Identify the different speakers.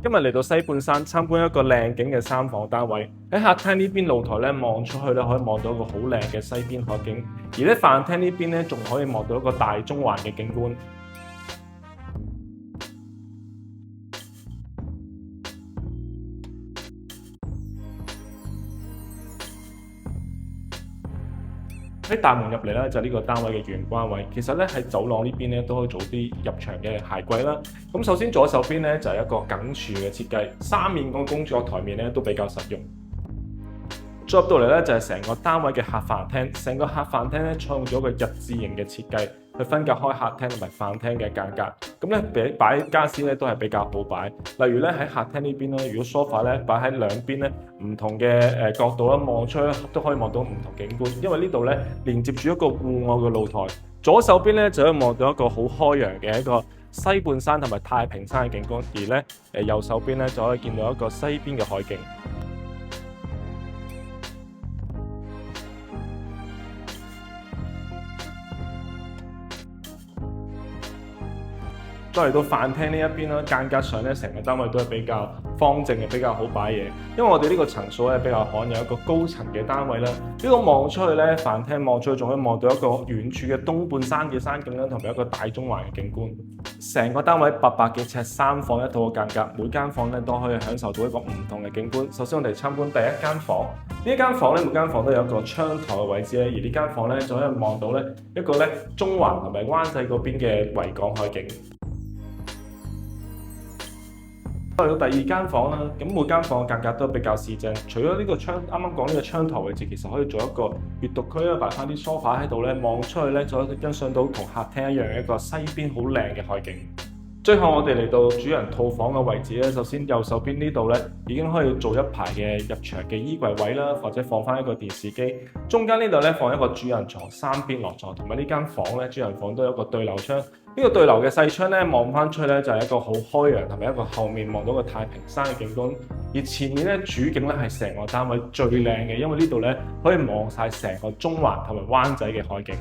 Speaker 1: 今日嚟到西半山參觀一個靚景嘅3房單位，喺客廳呢邊露台咧望出去咧可以望到一個好靚嘅西邊海景，而咧飯廳呢邊咧仲可以望到一個大中環嘅景觀。喺大門入嚟咧就係呢個單位嘅玄關位，其實咧喺走廊呢邊咧都可以做啲入場嘅鞋櫃啦。咁首先左手邊咧就係一個梗柱嘅設計，3面個工作台面咧都比較實用。再入到嚟咧就係成個單位嘅客飯廳，成個客飯廳咧採用咗一個日字形嘅設計，去分隔開客廳同埋飯廳嘅間隔。咁咧擺傢俬咧都係比較好擺，例如咧喺客廳呢邊咧，如果 sofa 咧擺喺兩邊咧唔同嘅角度啦，望出去都可以望到唔同景觀。因為呢度咧連接住一個戶外嘅露台，左手邊咧就可以望到一個好開揚嘅一個西半山同埋太平山嘅景觀，而咧右手邊咧就可以見到一個西邊嘅海景。再嚟到飯廳呢一邊啦，間隔上咧成個單位都係比較方正嘅，比較好擺嘢。因為我哋呢個層數咧比較罕有一個高層嘅單位啦。呢個望出去咧，飯廳望出去仲可以望到一個遠處嘅東半山嘅山景啦，同埋一個大中環嘅景觀。成個單位800幾尺，3房一套嘅間隔，每間房咧都可以享受到一個唔同嘅景觀。首先我哋參觀第一間房，呢間房咧每間房都有一個窗台嘅位置咧，而呢間房咧就可以望到咧一個咧中環同埋灣仔嗰邊嘅維港海景。嚟到第二間房啦，咁每間房嘅間隔都比較四正，除咗呢個窗，啱啱講呢個窗台位置，其實可以做一個閱讀區啦，擺翻啲 sofa 喺度咧，望出去咧就可以欣賞到同客廳一樣一個西邊好靚嘅海景。最後我哋嚟到主人套房嘅位置咧，首先右手邊呢度咧已經可以做一排嘅入場嘅衣櫃位啦，或者放翻一個電視機。中間呢度咧放一個主人床，3邊落床，同埋呢間房咧主人房都有一個對流窗。呢個對流嘅細窗咧望翻出去咧就係一個好開揚，同埋一個後面望到個太平山嘅景觀。而前面咧主景咧係成個單位最靚嘅，因為呢度咧可以望晒成個中環同埋灣仔嘅海景。